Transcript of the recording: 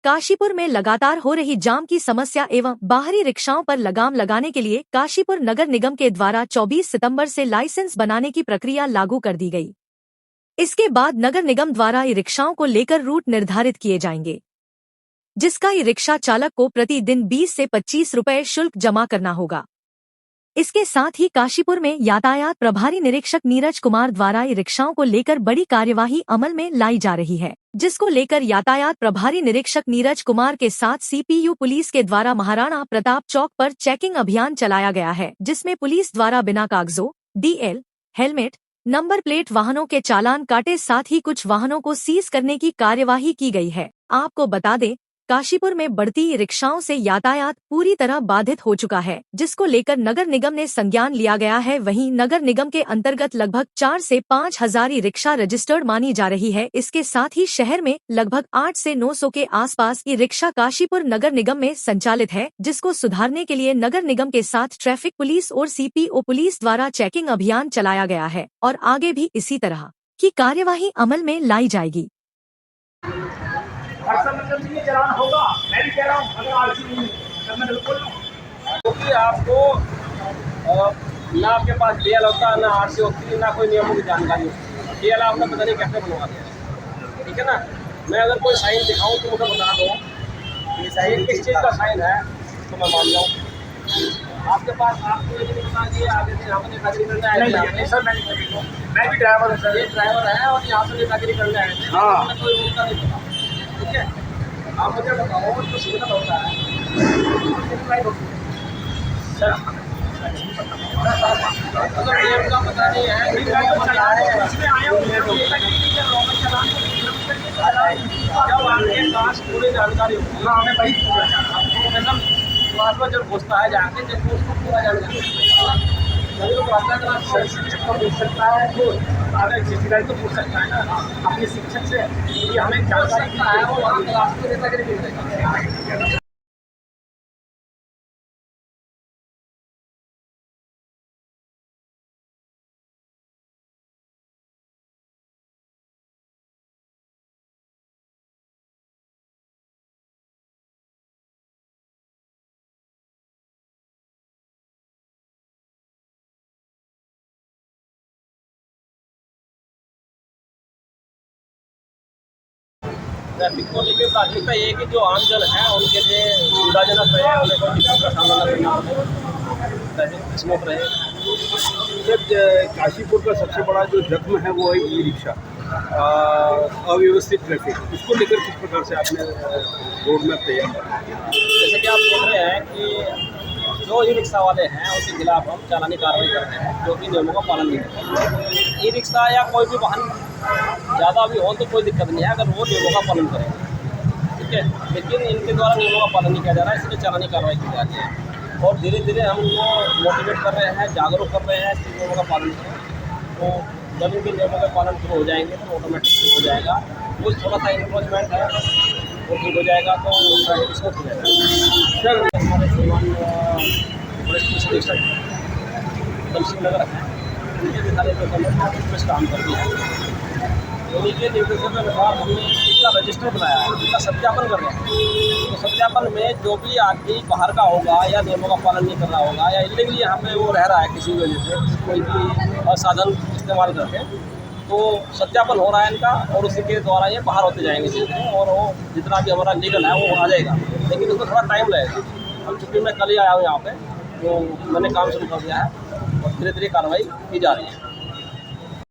काशीपुर में लगातार हो रही जाम की समस्या एवं बाहरी रिक्शाओं पर लगाम लगाने के लिए काशीपुर नगर निगम के द्वारा 24 सितंबर से लाइसेंस बनाने की प्रक्रिया लागू कर दी गई। इसके बाद नगर निगम द्वारा ई रिक्शाओं को लेकर रूट निर्धारित किए जाएंगे, जिसका ई रिक्शा चालक को प्रतिदिन 20 से 25 रुपए शुल्क जमा करना होगा। इसके साथ ही काशीपुर में यातायात प्रभारी निरीक्षक नीरज कुमार द्वारा ई रिक्शाओं को लेकर बड़ी कार्यवाही अमल में लाई जा रही है, जिसको लेकर यातायात प्रभारी निरीक्षक नीरज कुमार के साथ सीपीयू पुलिस के द्वारा महाराणा प्रताप चौक पर चेकिंग अभियान चलाया गया है, जिसमें पुलिस द्वारा बिना कागजों, डीएल, हेलमेट, नंबर प्लेट वाहनों के चालान काटे, साथ ही कुछ वाहनों को सीज करने की कार्यवाही की गई है। आपको बता दें, काशीपुर में बढ़ती रिक्शाओं से यातायात पूरी तरह बाधित हो चुका है, जिसको लेकर नगर निगम ने संज्ञान लिया गया है। वहीं नगर निगम के अंतर्गत लगभग 4 से 5 हजार ई रिक्शा रजिस्टर्ड मानी जा रही है। इसके साथ ही शहर में लगभग 8 से 900 के आसपास ई रिक्शा काशीपुर नगर निगम में संचालित है, जिसको सुधारने के लिए नगर निगम के साथ ट्रैफिक पुलिस और सीपीओ पुलिस द्वारा चेकिंग अभियान चलाया गया है और आगे भी इसी तरह की कार्यवाही अमल में लाई जाएगी। चलान होगा, मैं भी कह रहा हूँ, अगर आरसी नहीं है मैं बिल्कुल क्योंकि आपको ना आपके पास डीएल होता है, ना आरसी होती है, ना कोई नियमों की जानकारी होती है। डीएल आपने पता नहीं कैसे बनवाते हैं, ठीक है ना। मैं अगर कोई साइन दिखाऊँ तो मुझे बता दो ये साइन किस चीज़ का साइन है तो मैं मान जाऊँ। आपके पास आपको ये नहीं पता कि आगे से यहाँ पर नेतागिरी करने आए थे। सर मैं भी ड्राइवर हूँ सर, ये ड्राइवर है और यहाँ पर नेतागिरी करने आए थे। हाँ, कोई उनका नहीं पता, ठीक है। आप मुझे बताओ तो सिग्नल होता है सर, अगर नियम का पता नहीं है जब आपके पास पूरी जानकारी होगी, हमें भाई क्लास में जब घुसता है जाके जब उसको पूरा जानकारी तभी तो आता है। सर शिक्षक को पूछ सकता है, तो आगे जिम्मेदारी तो पूछ सकता है ना अपने शिक्षक से, ये हमें जानकारी है वो वहाँ क्लास में नेतागिरी। ट्रैफिक को लेकर प्राथमिकता ये है कि जो आमजन है उनके लिए सुविधाजनक रहे, उन्हें कोई दिक्कत का सामना करना पड़े, ट्रैफिक स्मूथ रहे। सर काशीपुर का सबसे बड़ा जो जख्म है वो है ई रिक्शा, अव्यवस्थित ट्रैफिक, उसको लेकर किस प्रकार से आपने रोड मैप तैयार किया? जैसे कि आप देख रहे हैं कि जो ई रिक्शा वाले हैं उनके खिलाफ हम चालानी कार्रवाई कर रहे हैं, जो कि नियमों का पालन नहीं करते। ई रिक्शा या कोई भी वाहन ज़्यादा भी हो तो कोई दिक्कत नहीं है अगर वो नियमों का पालन करें, ठीक है। लेकिन इनके द्वारा नियमों का पालन नहीं किया जा रहा है, इसलिए चालानी कार्रवाई की जा रही है और धीरे धीरे हम उनको मोटिवेट कर रहे हैं, जागरूक कर रहे हैं कि नियमों का पालन करें। तो जब इनके नियमों का पालन शुरू हो जाएंगे तो ऑटोमेटिक हो जाएगा। कुछ थोड़ा सा इन्क्रोचमेंट है वो ठीक हो जाएगा तो ट्रैफिक स्मूथ हो जाएगा। सर हमारे श्रीमान पुलिस अधीक्षक दमसिंह नगर है, उनके विधालय में काम कर दिया है। उन्हीं के निर्देशन के अनुसार हमने इसका रजिस्टर बनाया है, इसका सत्यापन कर रहे हैं। तो सत्यापन में जो भी आदमी बाहर का होगा या नियमों का पालन नहीं कर रहा होगा या इलीगली यहाँ पे वो रह रहा है किसी वजह से कोई भी साधन इस्तेमाल करके, तो सत्यापन हो रहा है इनका और उसी के द्वारा ये बाहर होते जाएंगे धीरे और वो जितना भी हमारा लीगल है वो आ जाएगा। लेकिन उसमें थोड़ा टाइम लगेगा। हम चूँकि मैं कल ही आया हूँ यहाँ पे, तो मैंने काम शुरू कर दिया है और धीरे धीरे कार्रवाई की जा रही है।